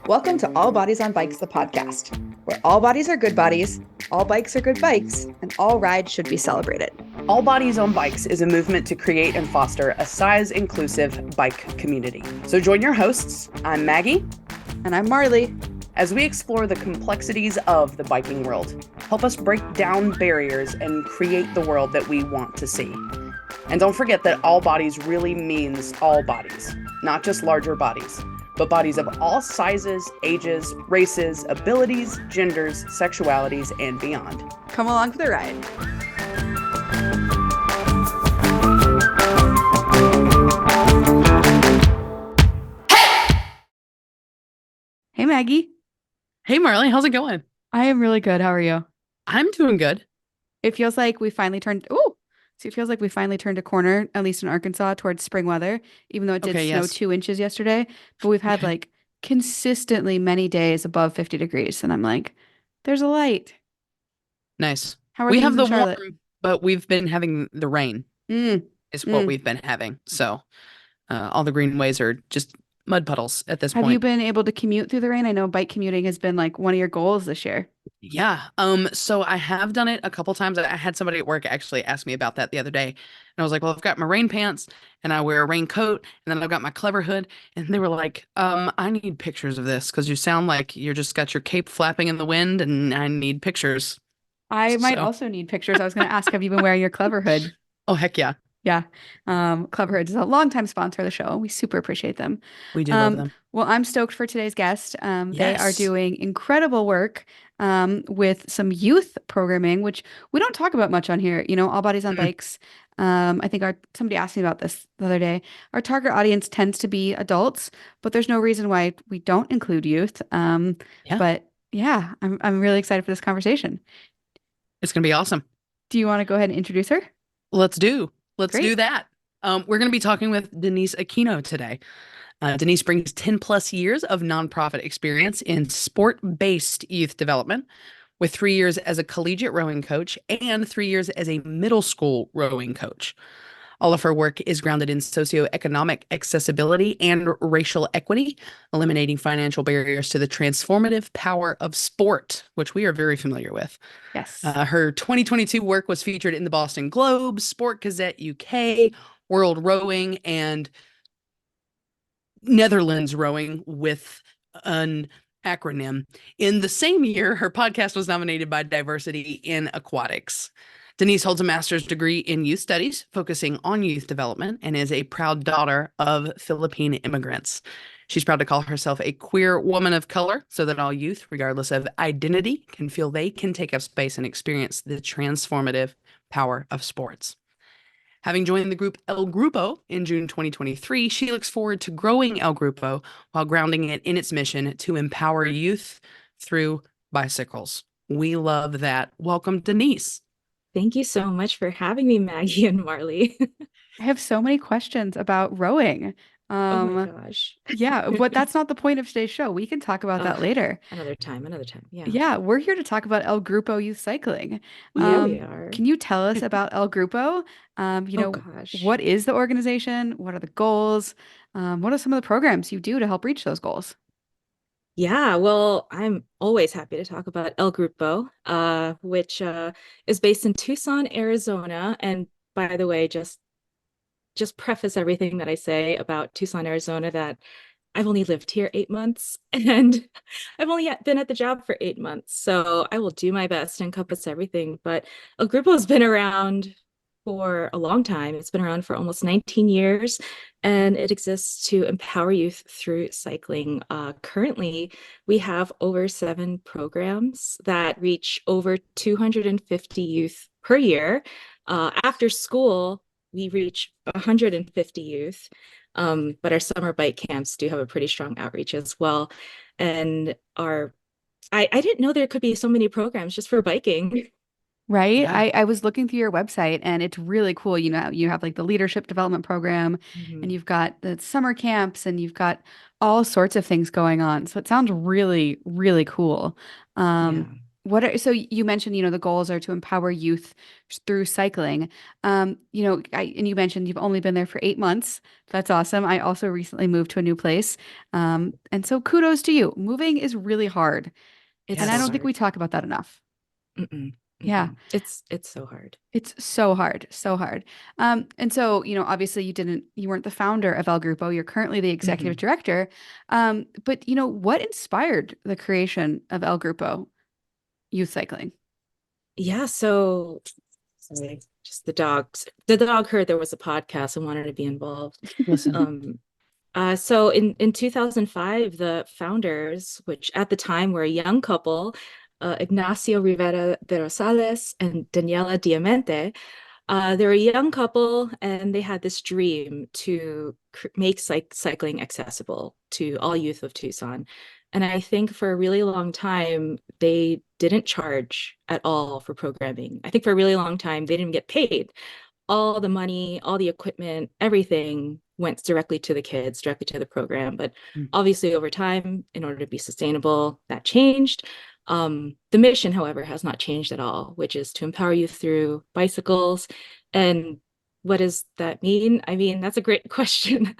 Welcome to All Bodies on Bikes, the podcast, where all bodies are good bodies, all bikes are good bikes, and all rides should be celebrated. All Bodies on Bikes is a movement to create and foster a size-inclusive bike community. So join your hosts, I'm Maggie. And I'm Marley. As we explore the complexities of the biking world, help us break down barriers and create the world that we want to see. And don't forget that all bodies really means all bodies, not just larger bodies, but bodies of all sizes, ages, races, abilities, genders, sexualities, and beyond. Come along for the ride. Hey, Maggie. Hey, Marley, how's it going? I am really good. How are you? I'm doing good. It feels like we finally turned a corner, at least in Arkansas, towards spring weather, even though it did snow 2 inches yesterday. But we've had like consistently many days above 50 degrees. And I'm like, there's a light. Nice. How are things in Charlotte? Warm, but we've been having the rain is what we've been having. So all the greenways are just mud puddles at this point. Have you been able to commute through the rain? I know bike commuting has been like one of your goals this year. Yeah. So I have done it a couple times. I had somebody at work actually ask me about that the other day. And I was like, well, I've got my rain pants and I wear a raincoat and then I've got my clever hood. And they were like, I need pictures of this because you sound like you're just got your cape flapping in the wind and I need pictures. I might also need pictures. I was going to ask, have you been wearing your clever hood? Oh, heck yeah. Yeah. Clever Hoods is a longtime sponsor of the show. We super appreciate them. We do love them. Well, I'm stoked for today's guest. Yes. They are doing incredible work with some youth programming, which we don't talk about much on here. You know, All Bodies on Bikes. I think somebody asked me about this the other day. Our target audience tends to be adults, but there's no reason why we don't include youth. But yeah, I'm really excited for this conversation. It's going to be awesome. Do you want to go ahead and introduce her? Let's do that. We're going to be talking with Denise Aquino today. Denise brings 10 plus years of nonprofit experience in sport-based youth development, with 3 years as a collegiate rowing coach and 3 years as a middle school rowing coach. All of her work is grounded in socio-economic accessibility and racial equity, eliminating financial barriers to the transformative power of sport, which we are very familiar with. Yes. Her 2022 work was featured in the Boston Globe, Sport Gazette UK, World Rowing, and Netherlands Rowing with an acronym. In the same year, her podcast was nominated by Diversity in Aquatics. Denise holds a master's degree in youth studies, focusing on youth development, and is a proud daughter of Philippine immigrants. She's proud to call herself a queer woman of color so that all youth, regardless of identity, can feel they can take up space and experience the transformative power of sports. Having joined the group El Grupo in June 2023, she looks forward to growing El Grupo while grounding it in its mission to empower youth through bicycles. We love that. Welcome, Denise. Thank you so much for having me, Maggie and Marley. I have so many questions about rowing. Oh my gosh. Yeah, but that's not the point of today's show. We can talk about that later. Another time. Yeah. Yeah, we're here to talk about El Grupo Youth Cycling. Yeah, we are. Can you tell us about El Grupo? What is the organization? What are the goals? What are some of the programs you do to help reach those goals? Yeah, well, I'm always happy to talk about El Grupo, which is based in Tucson, Arizona. And by the way, just preface everything that I say about Tucson, Arizona, that I've only lived here 8 months and I've only been at the job for 8 months. So I will do my best to encompass everything. But El Grupo has been around for a long time. It's been around for almost 19 years, and it exists to empower youth through cycling. Currently, we have over 7 programs that reach over 250 youth per year. After school, we reach 150 youth, but our summer bike camps do have a pretty strong outreach as well. And I didn't know there could be so many programs just for biking. Right. Yeah. I was looking through your website and it's really cool. You know, you have like the leadership development program and you've got the summer camps and you've got all sorts of things going on. So it sounds really, really cool. So you mentioned, the goals are to empower youth through cycling. And you mentioned you've only been there for 8 months. That's awesome. I also recently moved to a new place. And so kudos to you. Moving is really hard. It's And I so Yes. don't think we hard. talk about that enough. Mm-mm, Yeah. mm-mm. It's so hard. It's so hard, so hard. And so, obviously you weren't the founder of El Grupo. You're currently the executive Mhm. director. But what inspired the creation of El Grupo Youth Cycling? Yeah, so sorry, just the dogs. The dog heard there was a podcast and wanted to be involved. Listen. Um, so in 2005, the founders, which at the time were a young couple, Ignacio Rivera de Rosales and Daniela Diamante, they're a young couple and they had this dream to make cycling accessible to all youth of Tucson. And I think for a really long time, they didn't charge at all for programming. I think for a really long time, they didn't get paid. All the money, all the equipment, everything went directly to the kids, directly to the program. But Mm. obviously, over time, in order to be sustainable, that changed. The mission, however, has not changed at all, which is to empower youth through bicycles. And what does that mean? I mean, that's a great question.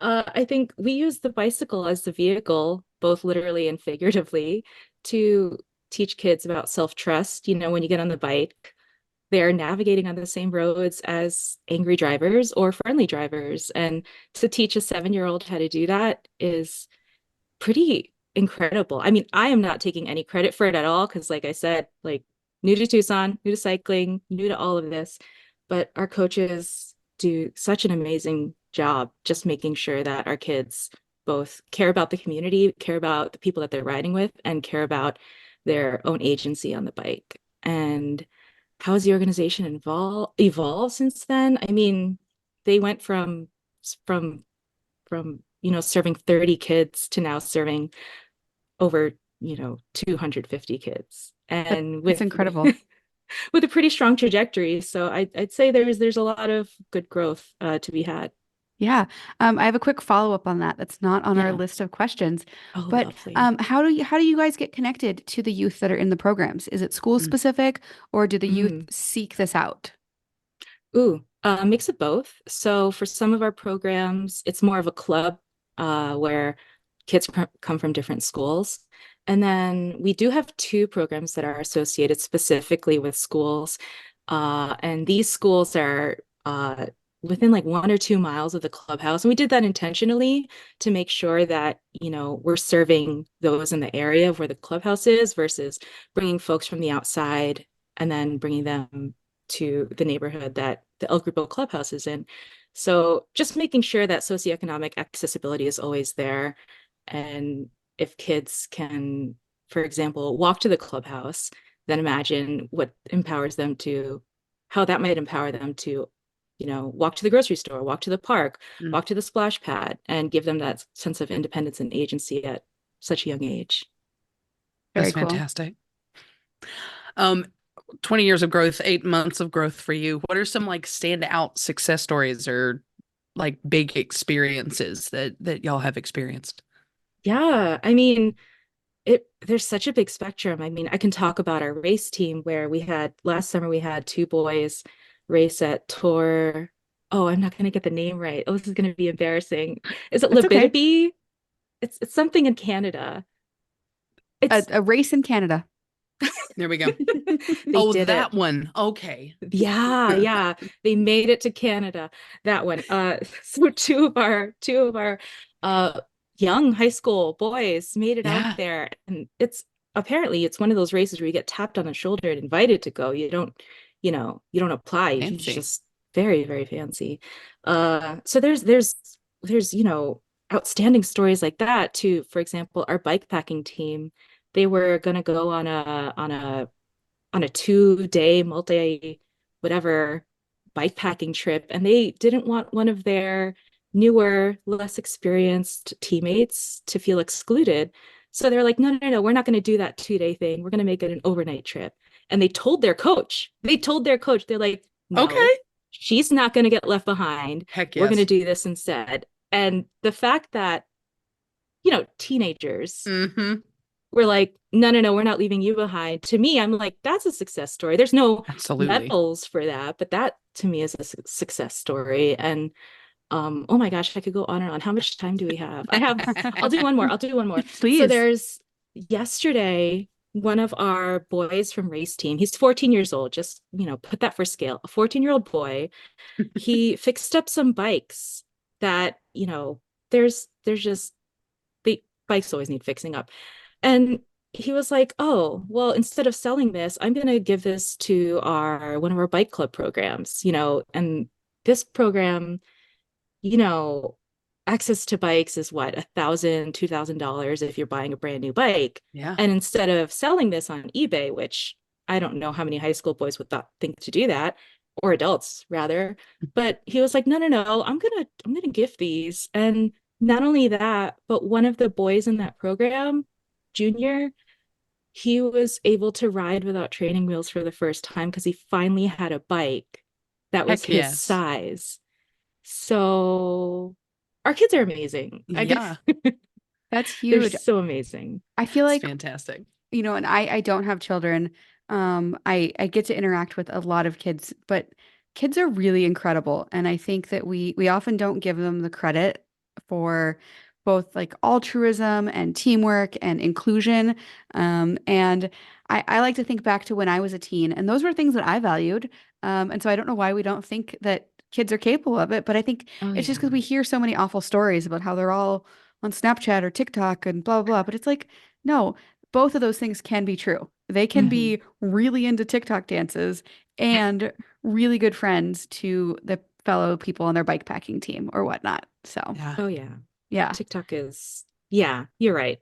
I think we use the bicycle as the vehicle, both literally and figuratively, to teach kids about self-trust. When you get on the bike, they're navigating on the same roads as angry drivers or friendly drivers. And to teach a 7-year-old how to do that is pretty incredible. I mean, I am not taking any credit for it at all because, like I said, like new to Tucson, new to cycling, new to all of this, but our coaches do such an amazing job just making sure that our kids both care about the community, care about the people that they're riding with, and care about their own agency on the bike. And how has the organization evolved since then? I mean, they went from serving 30 kids to now serving over 250 kids, and That's with incredible. with a pretty strong trajectory. So I'd say there's a lot of good growth to be had. Yeah. I have a quick follow-up on that. That's not on our Yeah. list of questions. Oh, But lovely. how do you guys get connected to the youth that are in the programs? Is it school Mm. specific or do the youth Mm. seek this out? Ooh, a mix of both. So for some of our programs, it's more of a club where kids come from different schools. And then we do have two programs that are associated specifically with schools. And these schools are within like 1 or 2 miles of the clubhouse. And we did that intentionally to make sure that, we're serving those in the area of where the clubhouse is versus bringing folks from the outside and then bringing them to the neighborhood that the El Grupo Clubhouse is in. So just making sure that socioeconomic accessibility is always there. And if kids can, for example, walk to the clubhouse, then imagine how that might empower them to, walk to the grocery store, walk to the park, Mm. walk to the splash pad, and give them that sense of independence and agency at such a young age. Very That's cool. fantastic. Um, 20 years of growth, 8 months of growth for you. What are some like standout success stories or like big experiences that y'all have experienced? Yeah, I mean, there's such a big spectrum. I mean, I can talk about our race team where we had last summer we had two boys race at Tour. Oh, I'm not gonna get the name right. Oh, this is gonna be embarrassing. Is it That's okay. Labidby? It's something in Canada. A, It's a race in Canada. There we go. they Oh, did it. that one. Okay. Yeah, yeah. They made it to Canada. That one. So two of our uh young high school boys made it out Yeah. there. And it's one of those races where you get tapped on the shoulder and invited to go. You don't apply. You Fancy. just very, very fancy. So there's outstanding stories like that too. For example, our bike packing team, they were gonna go on a 2-day multi whatever bike packing trip, and they didn't want one of their newer, less experienced teammates to feel excluded. So they're like, no, no, no, we're not going to do that 2-day thing. We're going to make it an overnight trip. And they told their coach, they're like, Okay. no, she's not going to get left behind. Heck We're going to yes. do this instead. And the fact that, teenagers Mm-hmm. were like, no, no, no, we're not leaving you behind. To me, I'm like, that's a success story. There's no Absolutely. medals for that, but that to me is a success story. And oh my gosh, I could go on and on. How much time do we have? I'll do one more. I'll do one more. So Please. there's yesterday, one of our boys from race team, he's 14 years old, just, put that for scale. A 14-year-old boy, he fixed up some bikes that, there's just the bikes always need fixing up. And he was like, oh, well, instead of selling this, I'm going to give this to one of our bike club programs, and this program, access to bikes is what, $1,000, $2,000 if you're buying a brand new bike. Yeah. And instead of selling this on eBay, which I don't know how many high school boys would think to do that, or adults rather, but he was like, no, no, no, I'm gonna gift these. And not only that, but one of the boys in that program, junior, he was able to ride without training wheels for the first time because he finally had a bike that was Heck his yes. size. So our kids are amazing. Yeah. That's They're huge. so amazing. I feel It's like, fantastic. and I don't have children. I get to interact with a lot of kids, but kids are really incredible. And I think that we often don't give them the credit for both like altruism and teamwork and inclusion. And I like to think back to when I was a teen, and those were things that I valued. And so I don't know why we don't think that kids are capable of it, but I think Oh, it's just yeah. because we hear so many awful stories about how they're all on Snapchat or TikTok and blah, blah, blah. But it's like, no, both of those things can be true. They can Mhm. be really into TikTok dances and really good friends to the fellow people on their bike packing team or whatnot. So, Yeah. Oh, yeah. yeah, TikTok is, yeah, you're right.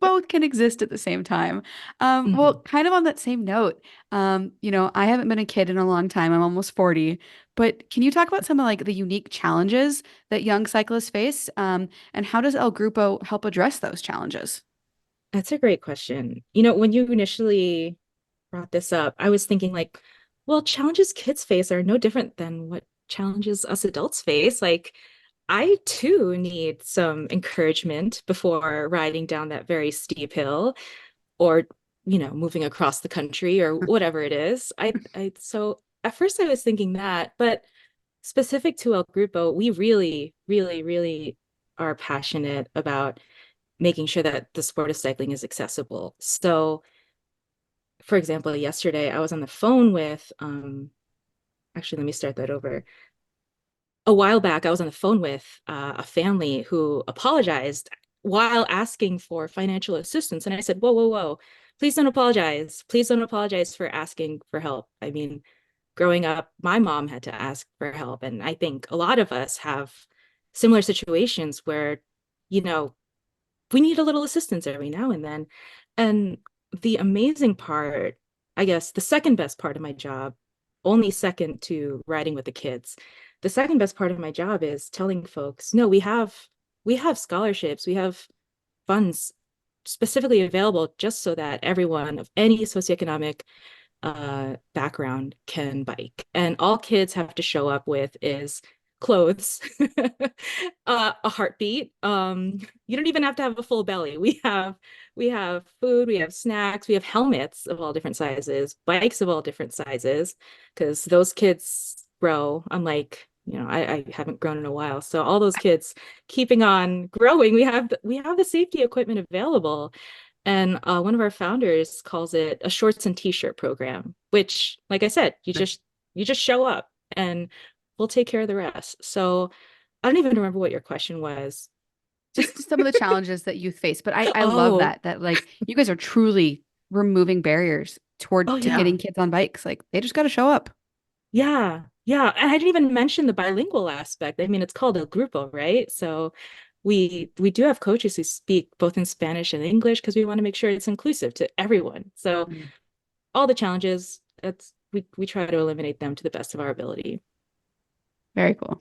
both can exist at the same time. Well, Mhm. kind of on that same note, I haven't been a kid in a long time. I'm almost 40, but can you talk about some of like the unique challenges that young cyclists face? And how does El Grupo help address those challenges? That's a great question. When you initially brought this up, I was thinking like, well, challenges kids face are no different than what challenges us adults face. Like, I too need some encouragement before riding down that very steep hill or, moving across the country or whatever it is. So at first I was thinking that, but specific to El Grupo, we really, really, really are passionate about making sure that the sport of cycling is accessible. So, for example, yesterday I was on the phone with, actually, let me start that over. A while back, I was on the phone with a family who apologized while asking for financial assistance. And I said, whoa, whoa, whoa, please don't apologize. Please don't apologize for asking for help. I mean, growing up, my mom had to ask for help. And I think a lot of us have similar situations where, you know, we need a little assistance every now and then. And the amazing part, I guess, the second best part of my job, only second to riding with the kids, the second best part of my job is telling folks, no, we have scholarships, we have funds specifically available just so that everyone of any socioeconomic background can bike. And all kids have to show up with is clothes, a heartbeat. You don't even have to have a full belly. We have food, we have snacks, we have helmets of all different sizes, bikes of all different sizes, because those kids grow, unlike I haven't grown in a while. So all those kids keeping on growing, we have the safety equipment available. And one of our founders calls it a shorts and t-shirt program, which, like I said, you just show up and we'll take care of the rest. So I don't even remember what your question was. Just some of the challenges that youth face. But I love Oh, that like you guys are truly removing barriers oh to yeah. getting kids on bikes. Like they just got to show up. Yeah. Yeah. And I didn't even mention the bilingual aspect. I mean, it's called a grupo, right? So we do have coaches who speak both in Spanish and English because we want to make sure it's inclusive to everyone. So Mm. all the challenges, that's we try to eliminate them to the best of our ability. Very cool.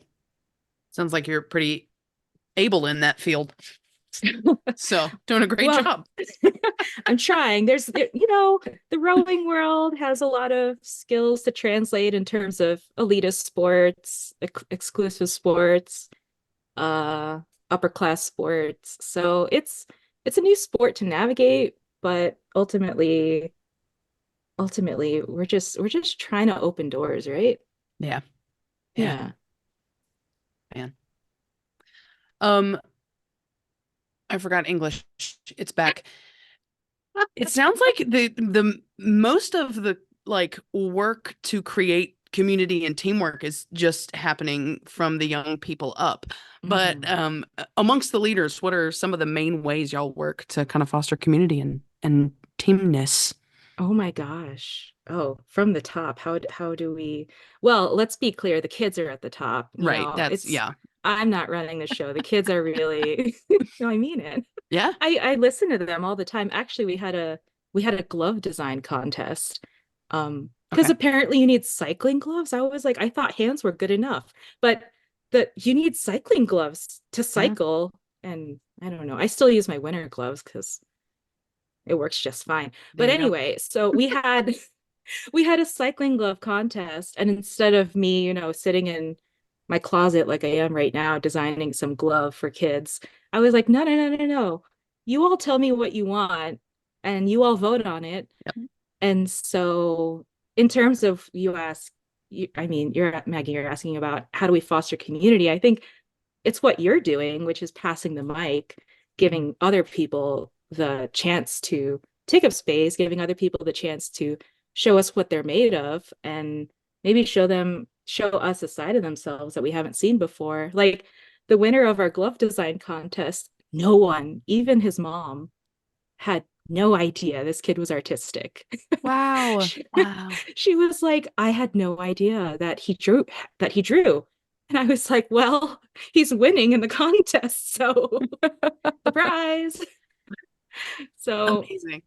Sounds like you're pretty able in that field. So doing a great Well, job. I'm trying. The rowing world has a lot of skills to translate in terms of elitist sports, exclusive sports, uh, upper class sports. So it's a new sport to navigate, but ultimately we're just trying to open doors, right? Yeah. Yeah, Yeah. man. I forgot English. It's back. It sounds like the most of the like work to create community and teamwork is just happening from the young people up. But Mhm. amongst the leaders, what are some of the main ways y'all work to kind of foster community and teamness? Oh my gosh. Oh, from the top, how do we? Well, let's be clear, the kids are at the top. Right. That's It's yeah. I'm not running the show. The kids are really no, I mean it. Yeah. I listen to them all the time. Actually, we had a glove design contest. Because Okay. apparently you need cycling gloves. I was like, I thought hands were good enough, but you need cycling gloves to Yeah. cycle. And I don't know. I still use my winter gloves because it works just fine. There But you go. anyway, so we had a cycling glove contest, and instead of me, sitting in my closet like I am right now, designing some glove for kids, I was like, no, no, no, no, no. You all tell me what you want, and you all vote on it. Yep. And so, in terms of I mean, Maggie, you're asking about how do we foster community? I think it's what you're doing, which is passing the mic, giving other people the chance to take up space, giving other people the chance to show us what they're made of, and maybe show us a side of themselves that we haven't seen before. Like the winner of our glove design contest, no one, even his mom, had no idea this kid was artistic. Wow. she, Wow. she was like, I had no idea that he drew. And I was like, well, he's winning in the contest, so surprise. So Amazing.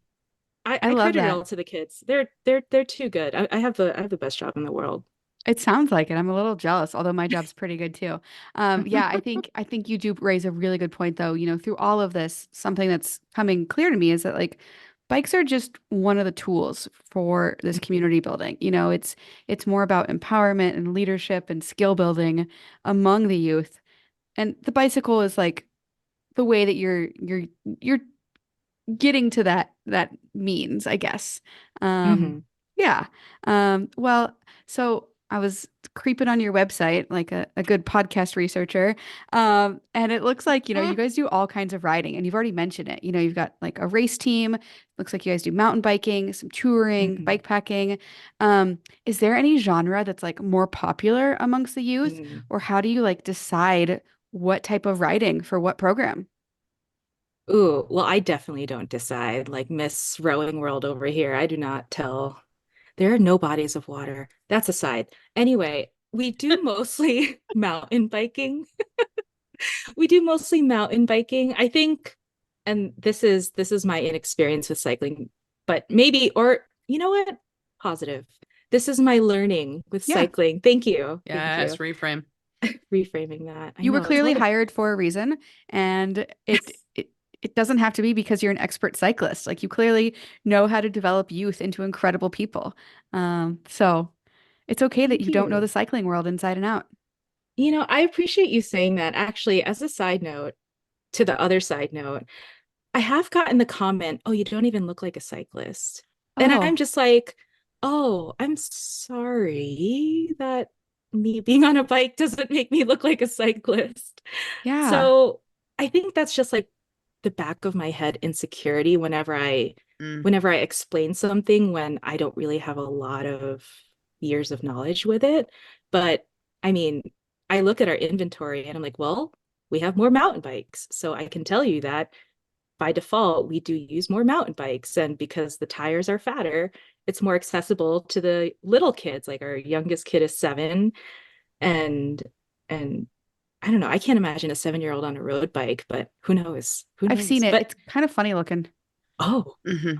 I I love credit it that. all to the kids. They're too good. I have the best job in the world. It sounds like it. I'm a little jealous, although my job's pretty good too. Yeah, I think you do raise a really good point though. Through all of this, something that's coming clear to me is that like bikes are just one of the tools for this community building. It's more about empowerment and leadership and skill building among the youth. And the bicycle is like the way that you're getting to that means, I guess. Um, Mm-hmm. yeah. Well, so I was creeping on your website like a good podcast researcher. And it looks like, you guys do all kinds of riding and you've already mentioned it. You've got like a race team. Looks like you guys do mountain biking, some touring, Mm-hmm. bike packing. Is there any genre that's like more popular amongst the youth, Mm. or how do you like decide what type of riding for what program? Ooh, well, I definitely don't decide. Like Miss Rowing World over here, I do not tell. There are no bodies of water. That's aside. Anyway, we do mostly mountain biking. We do mostly mountain biking. I think, and this is my inexperience with cycling, but maybe, or you know what? Positive. This is my learning with Yeah. cycling. Thank you. Thank Yes, you. reframe. Reframing that. I You were know it's a clearly lot of hired for a reason, and it doesn't have to be because you're an expert cyclist. Like you clearly know how to develop youth into incredible people. So it's okay that thank you don't know the you. cycling world inside and out. I appreciate you saying that. Actually, as a side note, to the other side note, I have gotten the comment, oh, you don't even look like a cyclist. And I'm Oh, just like, oh, I'm sorry that me being on a bike doesn't make me look like a cyclist. yeah. So I think that's just like the back of my head insecurity whenever I Mm. whenever I explain something when I don't really have a lot of years of knowledge with it. But I mean, I look at our inventory and I'm like, well, we have more mountain bikes. So I can tell you that by default, we do use more mountain bikes. And because the tires are fatter, it's more accessible to the little kids. Like our youngest kid is 7. And and I don't know, I can't imagine a 7-year-old on a road bike, but who knows? Who I've seen knows? it. But It's kind of funny looking. oh, Hmm.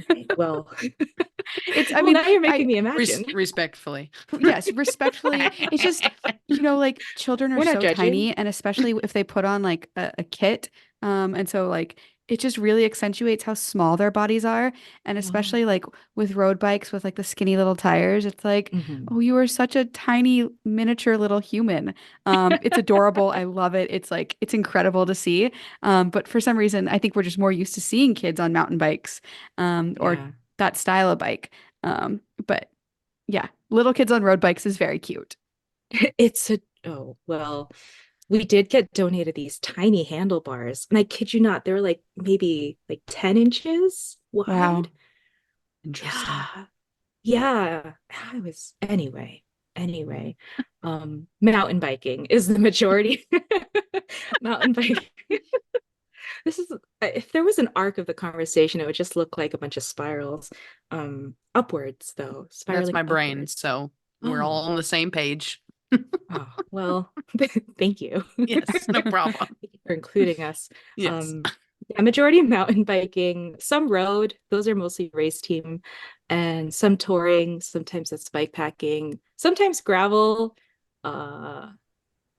right. Well, I well, mean, now you're making I, me imagine. Respectfully. yes, respectfully, it's just, like children are We're not so judging. tiny, and especially if they put on like a kit. And so like it just really accentuates how small their bodies are. And Yeah. especially like with road bikes with like the skinny little tires, it's like, Mhm. oh, you are such a tiny miniature little human. It's adorable. I love it. It's like it's incredible to see. But for some reason, I think we're just more used to seeing kids on mountain bikes, or Yeah. that style of bike. But yeah, little kids on road bikes is very cute. It's a oh well, we did get donated these tiny handlebars, and I kid you not, they're like maybe like 10 inches Wow. wide. Interesting. Yeah. Yeah. I was anyway. Mountain biking is the majority. Mountain biking. This is if there was an arc of the conversation, it would just look like a bunch of spirals. Upwards though, That's spiraling my brain. upwards. So we're Oh, all on the same page. oh, well, thank you. Yes, no problem. Thank you for including us. Yes. Yeah, majority of mountain biking, some road, those are mostly race team, and some touring, sometimes that's bike packing, sometimes gravel. Uh,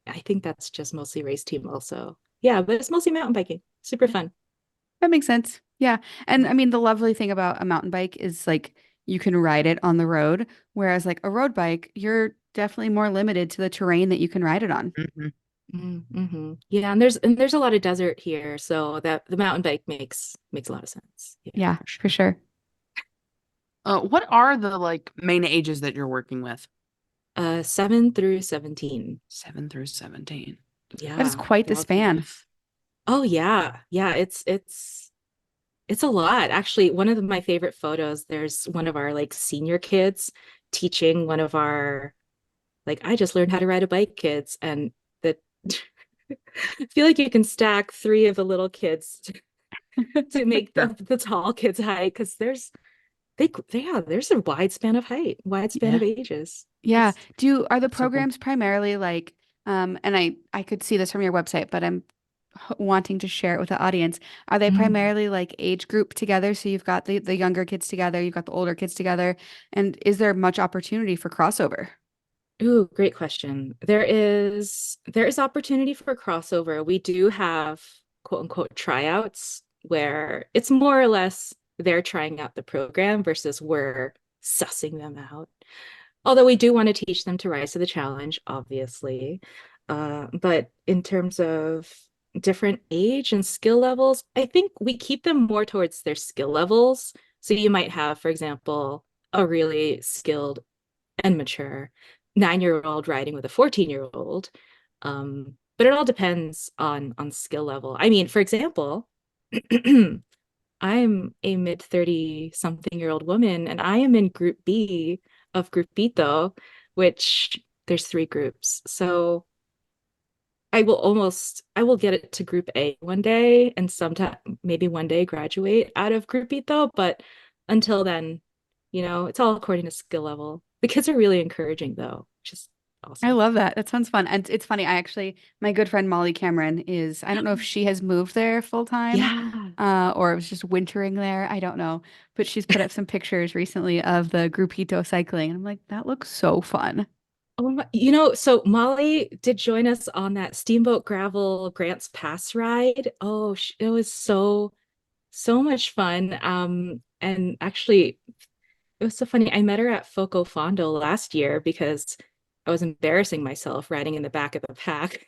I think that's just mostly race team also. Yeah, but it's mostly mountain biking. Super Yeah, fun. that makes sense. Yeah. And I mean, the lovely thing about a mountain bike is like you can ride it on the road, whereas like a road bike, you're definitely more limited to the terrain that you can ride it on. Hmm. Mm-hmm. Yeah, and there's a lot of desert here, so that the mountain bike makes a lot of sense. Yeah, Yeah, for for sure. sure. What are the like main ages that you're working with? 7 through 17. 7 through 17. That is Yeah, quite the they're all cute. span. Oh yeah, yeah. It's a lot. Actually, one of my favorite photos, there's one of our like senior kids teaching one of our like I just learned how to ride a bike kids, and that I feel like you can stack three of the little kids to make Sure. the tall kids height because yeah, there's a wide span of height, wide span of Yeah. ages. Yeah. It's Are the So cool. programs primarily like, and I could see this from your website, but I'm wanting to share it with the audience. Are they Mm. primarily like age group together? So you've got the younger kids together, you've got the older kids together, and is there much opportunity for crossover? Ooh, great question. There is opportunity for crossover. We do have quote unquote tryouts where it's more or less they're trying out the program versus we're sussing them out. Although we do want to teach them to rise to the challenge, obviously. But in terms of different age and skill levels, I think we keep them more towards their skill levels. So you might have, for example, a really skilled and mature 9-year-old riding with a 14-year-old. But it all depends on skill level. I mean, for example, I'm a mid 30 something year old woman, and I am in group B of Grupito, which there's three groups. So I will get it to group A one day and sometime maybe one day graduate out of Grupito. But until then, it's all according to skill level. The kids are really encouraging though, which is I awesome. love that. That sounds fun. And it's funny, my good friend Molly Cameron is, I don't know if she has moved there full time, Yeah. or it was just wintering there. I don't know. But she's put up some pictures recently of the Grupito cycling. And I'm like, that looks so fun. Oh my, so Molly did join us on that Steamboat Gravel Grants Pass ride. Oh, it was so much fun. And actually, it was so funny. I met her at Foco Fondo last year because I was embarrassing myself riding in the back of the pack.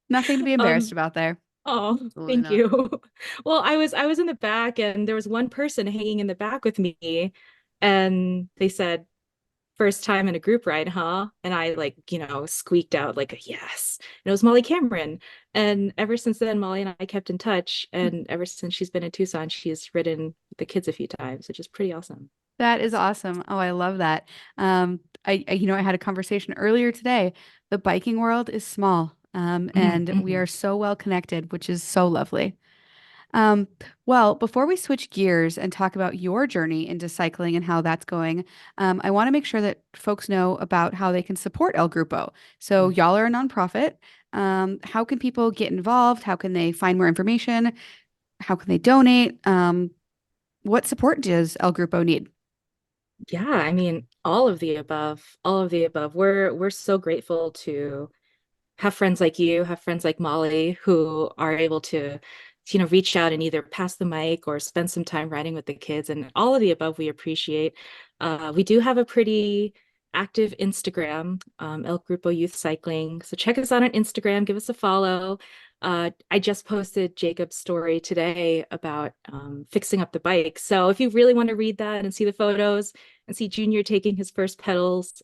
Nothing to be embarrassed Um, about there. oh, Absolutely thank not. you. Well, I was in the back and there was one person hanging in the back with me, and they said, "First time in a group ride, huh?" And I like, squeaked out like a yes. And it was Molly Cameron. And ever since then, Molly and I kept in touch. And ever since she's been in Tucson, she's ridden with the kids a few times, which is pretty awesome. That is awesome. Oh, I love that. I had a conversation earlier today. The biking world is small, and we Mm-hmm. are so well connected, which is so lovely. Um, well, before we switch gears and talk about your journey into cycling and how that's going, I want to make sure that folks know about how they can support El Grupo. So, y'all are a nonprofit. How can people get involved? How can they find more information? How can they donate? What support does El Grupo need? Yeah, I mean, all of the above, all of the above. We're so grateful to have friends like you, have friends like Molly who are able to reach out and either pass the mic or spend some time riding with the kids, and all of the above we appreciate. We do have a pretty active Instagram, El Grupo Youth Cycling. So check us out on Instagram, give us a follow. I just posted Jacob's story today about fixing up the bike. So if you really want to read that and see the photos and see Junior taking his first pedals,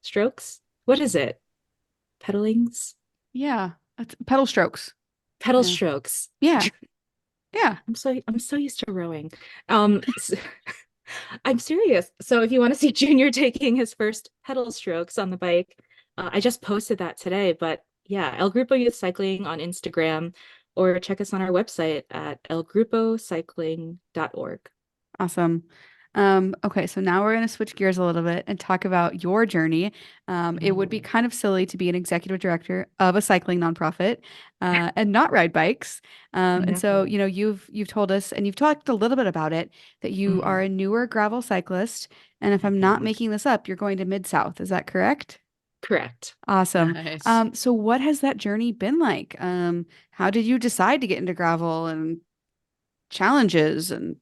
strokes, what is it? Pedalings? Yeah. That's pedal strokes. Pedal Yeah. strokes. Yeah. Yeah. I'm so used to rowing. I'm serious. So if you want to see Junior taking his first pedal strokes on the bike, I just posted that today. But yeah, El Grupo Youth Cycling on Instagram, or check us on our website at elgrupocycling.org. Awesome. Okay, so now we're going to switch gears a little bit and talk about your journey. It would be kind of silly to be an executive director of a cycling nonprofit and not ride bikes. And so, No. you've told us, and you've talked a little bit about it, that you are Mhm. a newer gravel cyclist. And if I'm not Mhm. making this up, you're going to Mid-South. Is that correct? Correct. Awesome. Nice. So what has that journey been like? How did you decide to get into gravel, and challenges and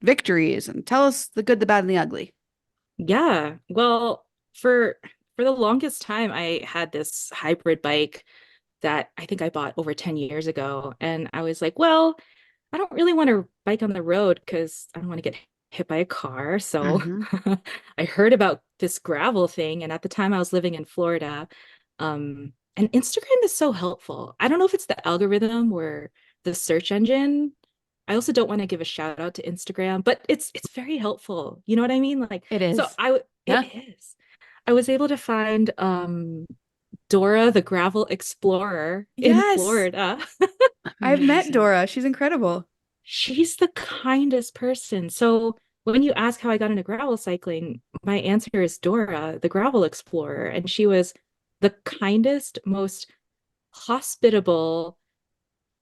victories, and tell us the good, the bad, and the ugly. Yeah. Well, for the longest time, I had this hybrid bike that I think I bought over 10 years ago. And I was like, well, I don't really want to bike on the road because I don't want to get hit by a car. So Hmm. I heard about this gravel thing. And at the time I was living in Florida. And Instagram is so helpful. I don't know if it's the algorithm or the search engine. I also don't want to give a shout out to Instagram, but it's very helpful. You know what I mean? Like, It so is. it Yeah. is. I was able to find Dora the Gravel Explorer in Yes. Florida. I've met Amazing. Dora. She's incredible. She's the kindest person. So when you ask how I got into gravel cycling, my answer is Dora, the Gravel Explorer. And she was the kindest, most hospitable,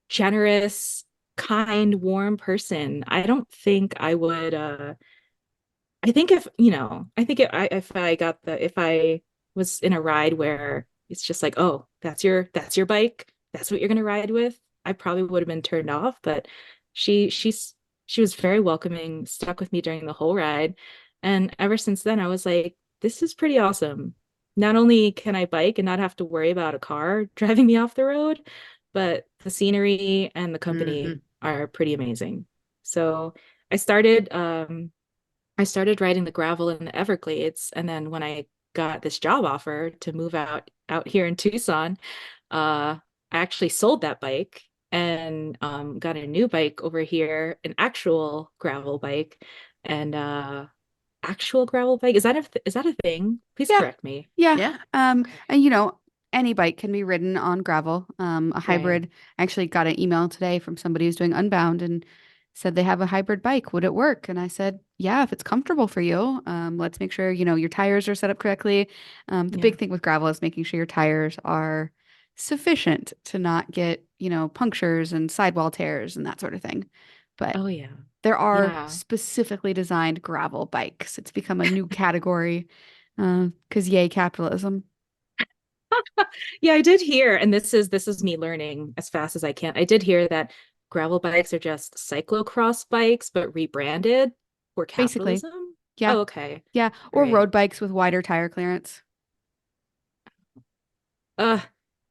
generous, kind, warm person. I don't think I would I think if, I think if I was in a ride where it's just like, oh, that's your bike, that's what you're gonna ride with, I probably would have been turned off. But she she's she was very welcoming, stuck with me during the whole ride. And ever since then, I was like, this is pretty awesome. Not only can I bike and not have to worry about a car driving me off the road, but the scenery and the company Hmm. are pretty amazing. So I started I started riding the gravel in the Everglades, and then when I got this job offer to move out here in Tucson, I actually sold that bike and got a new bike over here, an actual gravel bike, and actual gravel bike. Is that a thing? Please Yeah. correct me. Yeah. Yeah. And any bike can be ridden on gravel. A Right. hybrid. I actually got an email today from somebody who's doing Unbound and said they have a hybrid bike. Would it work? And I said, yeah, if it's comfortable for you. Let's make sure, your tires are set up correctly. The Yeah. big thing with gravel is making sure your tires are sufficient to not get, punctures and sidewall tears and that sort of thing. But Oh yeah. there are Yeah. specifically designed gravel bikes. It's become a new category because yay, capitalism. Yeah, I did hear, and this is me learning as fast as I can. I did hear that gravel bikes are just cyclocross bikes, but rebranded for Basically. capitalism. Yeah. Oh, okay. Yeah. Or Great. road bikes with wider tire clearance. Uh,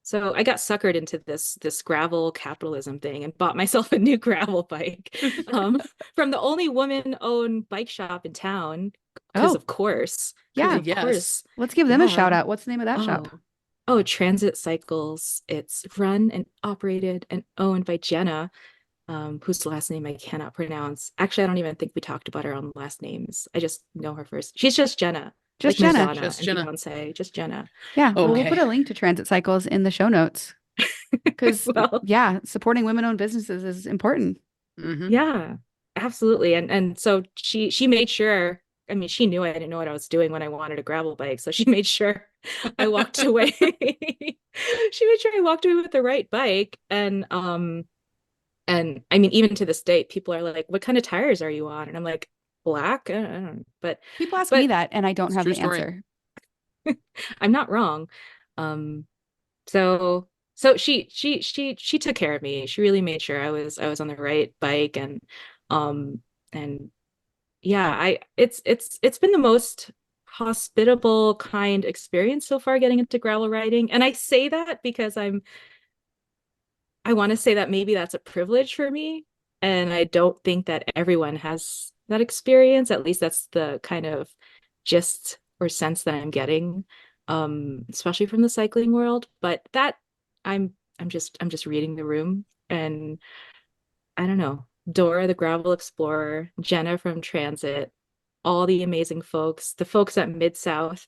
so I got suckered into this gravel capitalism thing and bought myself a new gravel bike um, from the only woman-owned bike shop in town, because Oh, of course, because yeah. of Yes. course, Let's give them a yeah. shout out. What's the name of that shop? Oh, oh, Transit Cycles. It's run and operated and owned by Jenna, whose last name I cannot pronounce. Actually, I don't even think we talked about her own last names. I just know her first. She's just Jenna, Just like Jenna. Madonna Just and Jenna. Beyonce, just Jenna. Yeah. Well, we'll put Um, a Okay. link to Transit Cycles in the show notes because, well, yeah, supporting women-owned businesses is important. Hmm. yeah, absolutely. And so she made sure, I mean, she knew I didn't know what I was doing when I wanted a gravel bike. So she made sure I walked away. She made sure I walked away with the right bike. And I mean, even to this day, people are like, what kind of tires are you on? And I'm like, black? I don't know. People ask me But that, and I don't It's a have true the story. answer. I'm not wrong. Um, so So she took care of me. She really made sure I was on the right bike, um and yeah, it's been the most hospitable kind experience so far getting into gravel riding. And I say that because I want to say that maybe that's a privilege for me. And I don't think that everyone has that experience. At least that's the kind of gist or sense that I'm getting, especially from the cycling world. But that I'm just reading the room, and I don't know. Dora, the gravel explorer, Jenna from Transit, all the amazing folks, the folks at Mid South,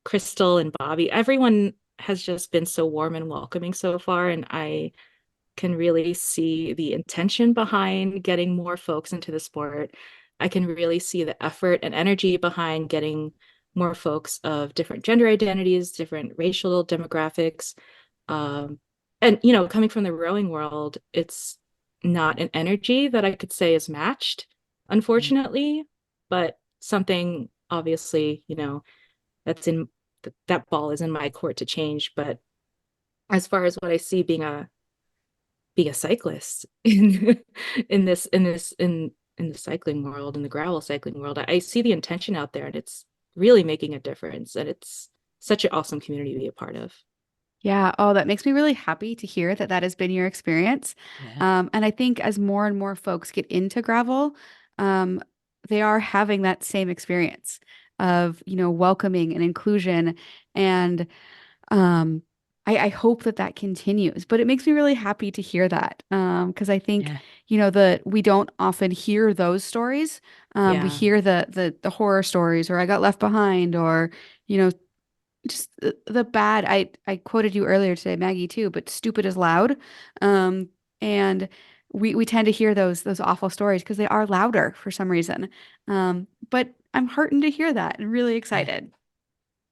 Crystal and Bobby, everyone has just been so warm and welcoming so far. And I can really see the intention behind getting more folks into the sport. I can really see the effort and energy behind getting more folks of different gender identities, different racial demographics. Um, and, coming from the rowing world, it's not an energy that I could say is matched, unfortunately, but something obviously, that's in that ball is in my court to change. But as far as what I see being a cyclist in the cycling world, in the gravel cycling world, I see the intention out there, and it's really making a difference. And it's such an awesome community to be a part of. Yeah. Oh, that makes me really happy to hear that that has been your experience. Yeah. And I think as more and more folks get into gravel, um, they are having that same experience of, welcoming and inclusion. And um, I hope that that continues. But it makes me really happy to hear that because I think, Yeah. we don't often hear those stories. We Yeah. hear the horror stories, or I got left behind, or you know just the bad. I quoted you earlier today, Maggie, too, but stupid is loud. And we tend to hear those awful stories because they are louder for some reason. But I'm heartened to hear that and really Yeah. excited.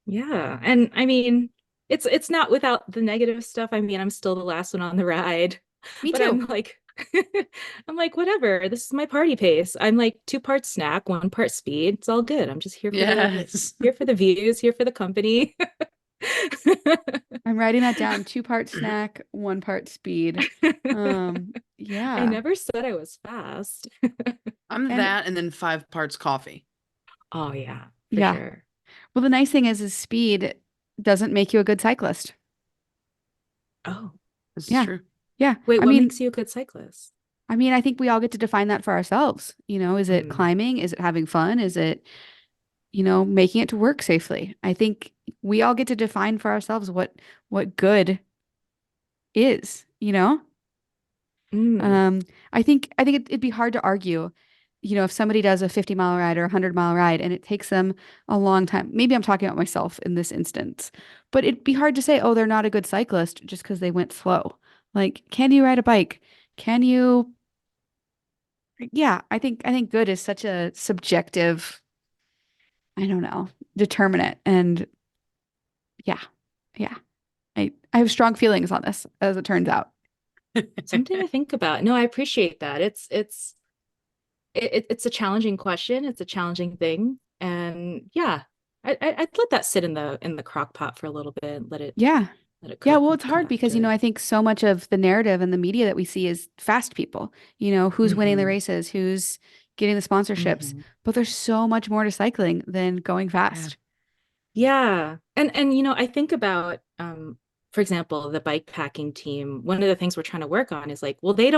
Yeah. And I mean, it's not without the negative stuff. I mean, I'm still the last one on the ride, Me but too. I'm like I'm like, whatever. This is my party pace. I'm like 2 part snack, 1 part speed. It's all good. I'm just Yes. here for the views, here for the company. I'm writing that down. 2 part snack, 1 part speed. I Yeah. never said I was fast. I'm And that and then 5 parts coffee. Oh yeah, for yeah. sure. Well, the nice thing is speed doesn't make you a good cyclist. Oh, This is Yeah. true. Yeah. wait, I what mean, makes you a good cyclist? I think we all get to define that for ourselves. Is it Mm, climbing? Is it having fun? Is it, making it to work safely? I think we all get to define for ourselves what good is. mm, Um, I think it'd be hard to argue, if somebody does a 50-mile ride or a 100-mile ride and it takes them a long time. Maybe I'm talking about myself in this instance, but it'd be hard to say, oh, they're not a good cyclist just because they went slow. Like, can you ride a bike? Can you? Yeah, I think good is such a subjective, I don't know, determinant. And yeah, yeah. I have strong feelings on this, as it turns out. something to think about. No, I appreciate that. It's a challenging question. It's a challenging thing, and yeah, I'd let that sit in the crock pot for a little bit. Yeah. Let it Yeah, cook well, and it's come hard back because, to it. I think so much of the narrative and the media that we see is fast people, who's winning the Hmm. races, who's getting the sponsorships. Hmm. But there's so much more to cycling than going Yeah. fast. Yeah, and I think about for example, the bike packing team. One of the things we're trying to work on is like, well, there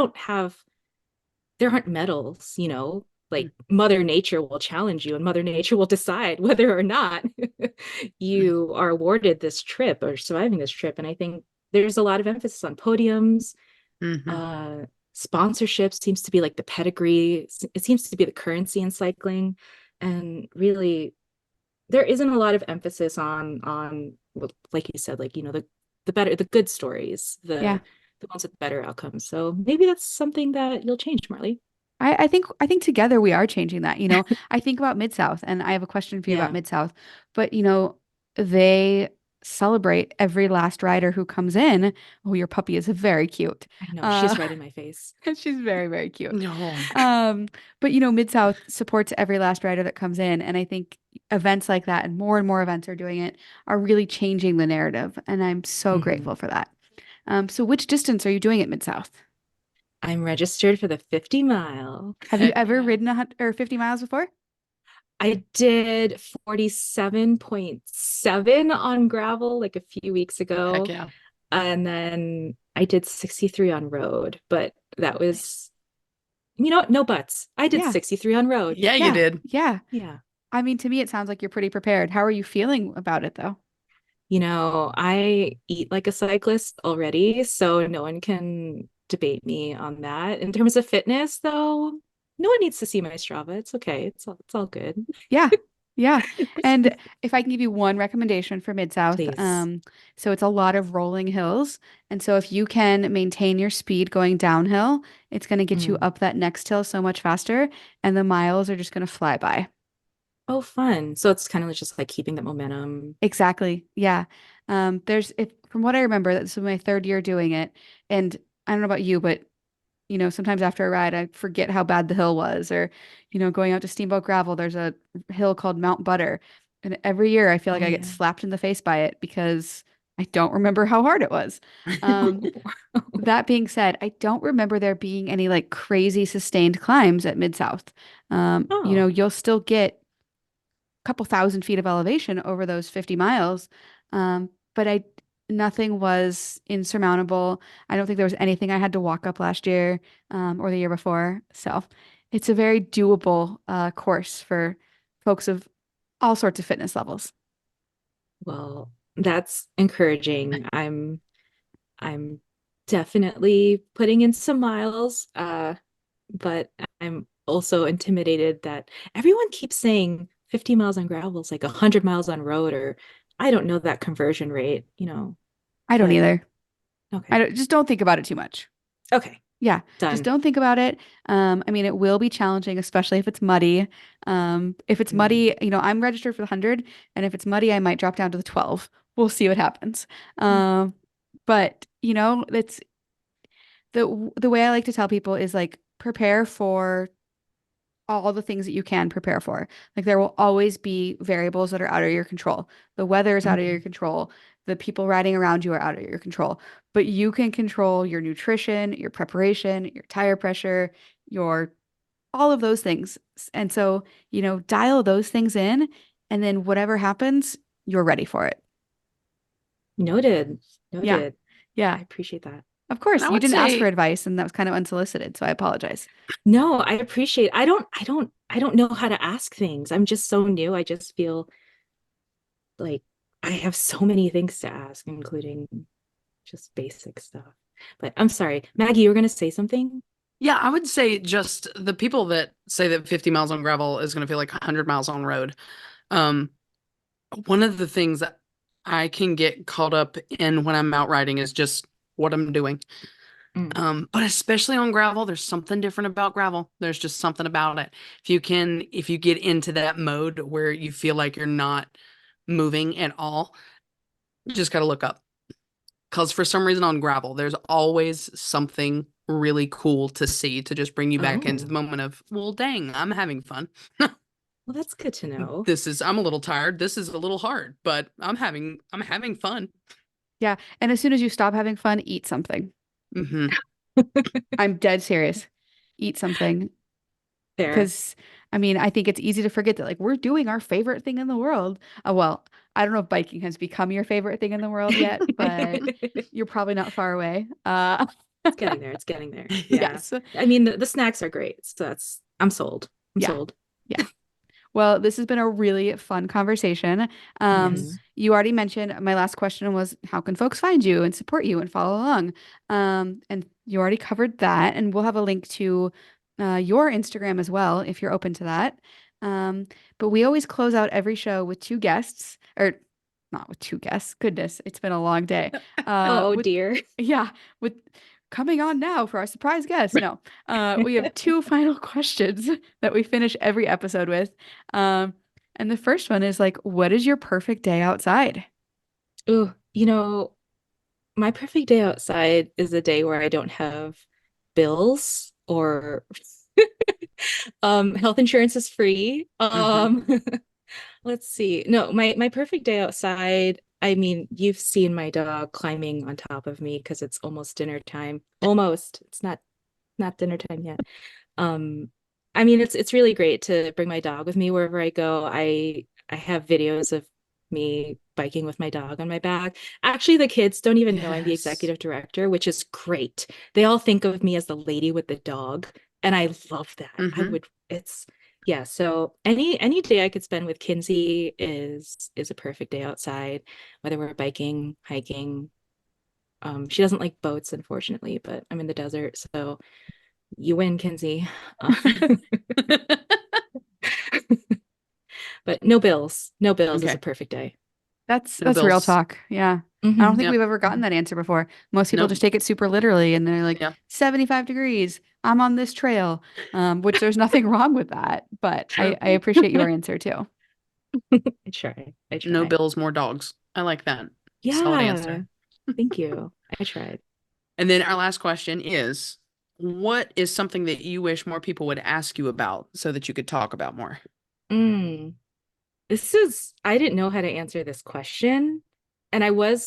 aren't medals, Mm. like Mother Nature will challenge you and Mother Nature will decide whether or not you are awarded this trip or surviving this trip. And I think there's a lot of emphasis on podiums. Mm-hmm. Uh, Sponsorship seems to be like the pedigree. It seems to be the currency in cycling. And really, there isn't a lot of emphasis on well, like you said, like, the good stories, Yeah. the ones with better outcomes. So maybe that's something that you'll change, Marley. I think together we are changing that. I think about Mid-South, and I have a question for you about Yeah, Mid-South, but they celebrate every last rider who comes in. Oh, your puppy is very cute. I know. Uh She's right in my face. she's very, very cute. No. But Mid-South supports every last rider that comes in, and I think events like that and more events are doing it are really changing the narrative, and I'm so Hmm. grateful for that. So which distance are you doing at Mid-South? I'm registered for the 50 mile. Have you Heck ever yeah. ridden 50 miles before? I did 47.7 on gravel like a few weeks Heck ago. yeah. And then I did 63 on road, but that was, you know, no buts. I did Yeah. 63 on road. Yeah, you Yeah. did. Yeah. Yeah. I mean, to me, it sounds like you're pretty prepared. How are you feeling about it, though? You know, I eat like a cyclist already, so no one can debate me on that. In terms of fitness, though, no one needs to see my Strava. It's okay. It's all good. Yeah. Yeah. And if I can give you one recommendation for Mid-South, Please. so it's a lot of rolling hills. And so if you can maintain your speed going downhill, it's going to get you Mm. up that next hill so much faster, and the miles are just going to fly by. Oh, fun. So it's kind of just like keeping that momentum. Exactly. Yeah. There's if from what I remember, this was my third year doing it. And I don't know about you, but sometimes after a ride, I forget how bad the hill was. Or, going out to Steamboat Gravel, there's a hill called Mount Butter. And every year I feel like Oh, I get yeah. slapped in the face by it because I don't remember how hard it was. Um, that being said, I don't remember there being any like crazy sustained climbs at Mid-South. Oh, You'll still get couple thousand feet of elevation over those 50 miles. But nothing was insurmountable. I don't think there was anything I had to walk up last year, or the year before. So it's a very doable, course for folks of all sorts of fitness levels. well, that's encouraging. I'm definitely putting in some miles, but I'm also intimidated that everyone keeps saying 50 miles on gravel is like 100 miles on road, or I don't know that conversion rate, I don't but either. okay. Just don't think about it too much. Okay, Yeah, just done. don't think about it. I mean, it will be challenging, especially if it's muddy. If it's Mm. muddy, I'm registered for the 100, and if it's muddy, I might drop down to the 12. We'll see what happens. But it's the way I like to tell people is like prepare for all the things that you can prepare for. Like there will always be variables that are out of your control. The weather is out of your Mhm. control. The people riding around you are out of your control. But you can control your nutrition, your preparation, your tire pressure, your all of those things. And so, dial those things in, and then whatever happens, you're ready for it. Noted. Yeah. Noted. Yeah. I appreciate that. Of And course, I you would didn't ask for say, advice, and that was kind of unsolicited, so I apologize. No, I appreciate. I don't know how to ask things. I'm just so new. I just feel like I have so many things to ask, including just basic stuff. But I'm sorry, Maggie, you were gonna say something? yeah, I would say just the people that say that 50 miles on gravel is going to feel like 100 miles on road. Um, One of the things that I can get caught up in when I'm out riding is just what I'm doing. Mm. But especially on gravel, there's something different about gravel. There's just something about it. If you get into that mode where you feel like you're not moving at all, you just got to look up. Because for some reason on gravel, there's always something really cool to see to just bring you back into the Oh, moment of, well, dang, I'm having fun. well, that's good to know. I'm a little tired. This is a little hard, but I'm having fun. Yeah. And as soon as you stop having fun, eat something. Hmm. I'm dead serious. Eat something. Fair. Because, I mean, I think it's easy to forget that, like, we're doing our favorite thing in the world. Well, I don't know if biking has become your favorite thing in the world yet, but It's you're probably not far away. getting there. It's getting there. Yeah. Yes. I mean, the snacks are great. So I'm sold. I'm Yeah. sold. Yeah. Well, this has been a really fun conversation. Yes. You already mentioned my last question was how can folks find you and support you and follow along? And you already covered that, and we'll have a link to your Instagram as well if you're open to that. Um, but we always close out every show with two guests, or not with two guests. Goodness, it's been a long day. Oh With dear. yeah, with coming on now for our surprise guest. No, we have two final questions that we finish every episode with. Um, and the first one is like, what is your perfect day outside? Oh, my perfect day outside is a day where I don't have bills or health insurance is free. Hmm. Let's see. No, my perfect day outside I mean, you've seen my dog climbing on top of me because it's almost dinner time. Almost. It's not dinner time yet. Um, I mean, it's really great to bring my dog with me wherever I go. I have videos of me biking with my dog on my back. Actually, the kids don't even know I'm the Yes. executive director, which is great. They all think of me as the lady with the dog, and I love that. It's yeah, so any day I could spend with Kinsey is a perfect day outside, whether we're biking, hiking. She doesn't like boats, unfortunately, but I'm in the desert, so you win, Kinsey. Uh, but no bills. No bills is Okay. a perfect day. That's No real bills. talk. Yeah. I don't Mhm. think Yep. we've ever gotten that answer before. Most people Nope. just take it super literally and they're like Yeah. 75 degrees. I'm on this trail, which there's nothing wrong with that. But True. I appreciate your answer too. I try. I No try. bills, more dogs. I like that. Solid Yeah. answer. Thank you. I tried. And then our last question is, what is something that you wish more people would ask you about so that you could talk about more? Mm. I didn't know how to answer this question. And well,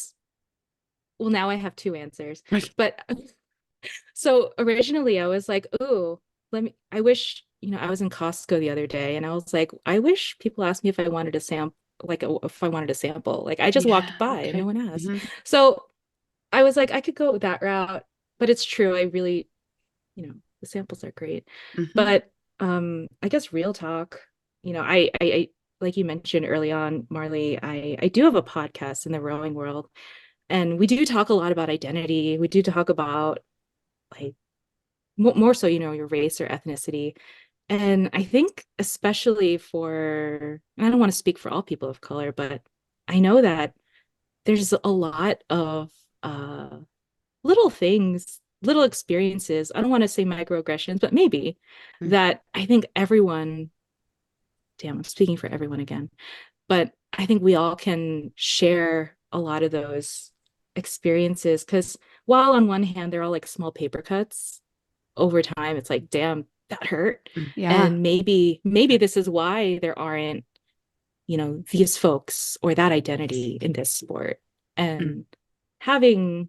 now I have two answers. But so originally I was like, ooh, I wish, I was in Costco the other day and I was like, I wish people asked me if I wanted a sample, if I wanted a sample. Like I just walked Yeah. by and no Okay. one asked. Mhm. So I was like, I could go that route, but it's true. I really, the samples are great. Mhm. But I guess real talk, I like you mentioned early on, Marley, I do have a podcast in the rowing world. And we do talk a lot about identity. We do talk about like more so, your race or ethnicity. And I think especially and I don't want to speak for all people of color, but I know that there's a lot of uh little things, little experiences. I don't want to say microaggressions, but maybe Mm. that I think damn, I'm speaking for everyone again, but I think we all can share a lot of those experiences because while on one hand, they're all like small paper cuts, over time, it's like, damn, that hurt. Mm. Yeah. And maybe this is why there aren't, these folks or that identity in this sport. Mm. And having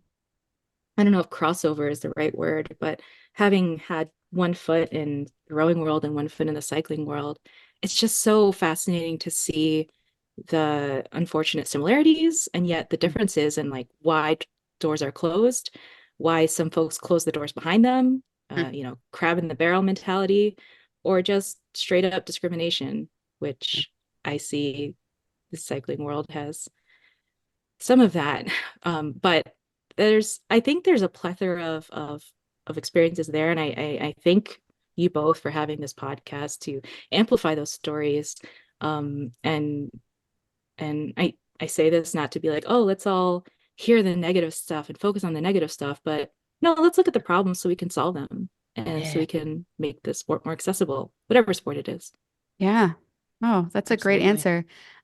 I don't know if crossover is the right word, but having had one foot in the rowing world and one foot in the cycling world, it's just so fascinating to see the unfortunate similarities and yet the Mm. differences and like why doors are closed, why some folks close the doors behind them, Mm. crab in the barrel mentality, or just straight up discrimination, Yep. which I see the cycling world has some of that. But I think there's a plethora of experiences there, and I thank you both for having this podcast to amplify those stories. And I say this not to be like, oh, let's all hear the negative stuff and focus on the negative stuff, but no, let's look at the problems so we can solve them and so Yeah. we can make the sport more accessible, whatever sport it is. Yeah. Oh, that's a great Absolutely.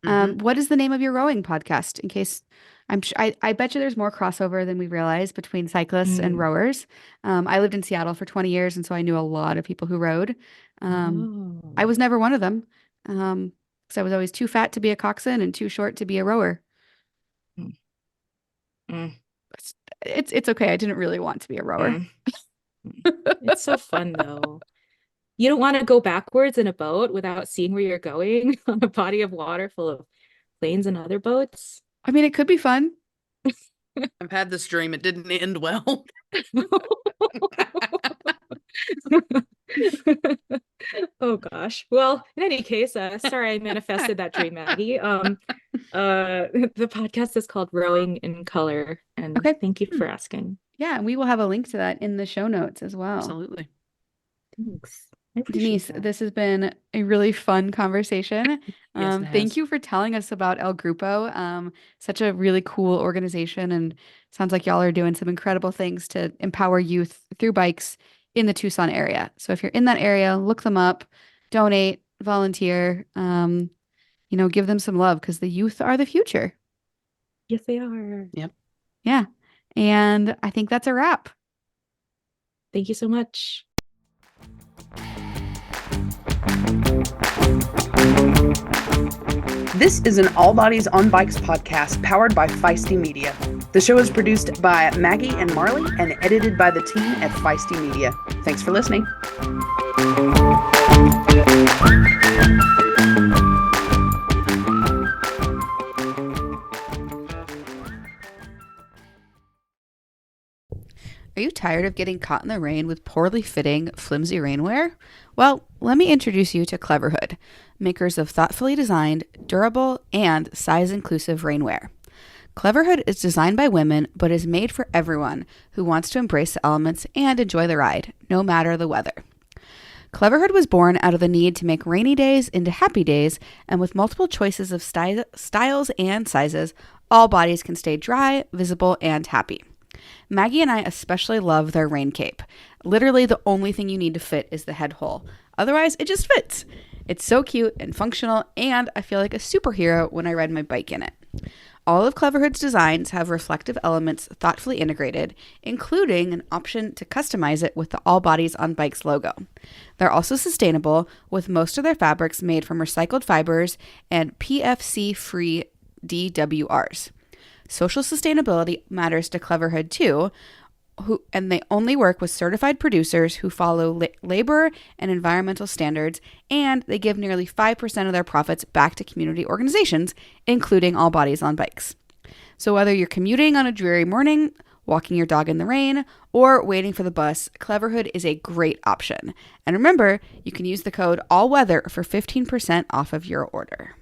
answer. Hmm. What is the name of your rowing podcast? In case I bet you there's more crossover than we realize between cyclists and Mm. rowers. I lived in Seattle for 20 years, and so I knew a lot of people who rowed. I Oh. was never one of them, because I was always too fat to be a coxswain and too short to be a rower. Mm. Mm. It's okay. I didn't really want to be a rower. Mm. It's so fun though. You don't want to go backwards in a boat without seeing where you're going on a body of water full of planes and other boats. I mean, it could be fun. I've had this dream. It didn't end well. Oh gosh. Well, in any case, sorry I manifested that dream, Maggie. The podcast is called Rowing in Color, and Okay. thank you Hmm. for asking. Yeah, and we will have a link to that in the show notes as well. Absolutely. Thanks. I appreciate Denise, that. this has been a really fun conversation. Yes, it Thank has. you for telling us about El Grupo. Such a really cool organization, and sounds like y'all are doing some incredible things to empower youth through bikes in the Tucson area. So if you're in that area, look them up, donate, volunteer, give them some love because the youth are the future. Yes, they are. Yep. Yeah. And I think that's a wrap. Thank you so much. This is an All Bodies on Bikes podcast powered by Feisty Media. The show is produced by Maggie and Marley and edited by the team at Feisty Media. Thanks for listening. Are you tired of getting caught in the rain with poorly fitting, flimsy rainwear? Well, let me introduce you to Cleverhood, makers of thoughtfully designed, durable, and size-inclusive rainwear. Cleverhood is designed by women, but is made for everyone who wants to embrace the elements and enjoy the ride, no matter the weather. Cleverhood was born out of the need to make rainy days into happy days, and with multiple choices of styles and sizes, all bodies can stay dry, visible, and happy. Maggie and I especially love their rain cape. Literally, the only thing you need to fit is the head hole. Otherwise, it just fits. It's so cute and functional, and I feel like a superhero when I ride my bike in it. All of Cleverhood's designs have reflective elements thoughtfully integrated, including an option to customize it with the All Bodies on Bikes logo. They're also sustainable, with most of their fabrics made from recycled fibers and PFC-free DWRs. Social sustainability matters to Cleverhood too, and they only work with certified producers who follow labor and environmental standards, and they give nearly 5% of their profits back to community organizations, including All Bodies on Bikes. So whether you're commuting on a dreary morning, walking your dog in the rain, or waiting for the bus, Cleverhood is a great option. And remember, you can use the code ALLWEATHER for 15% off of your order.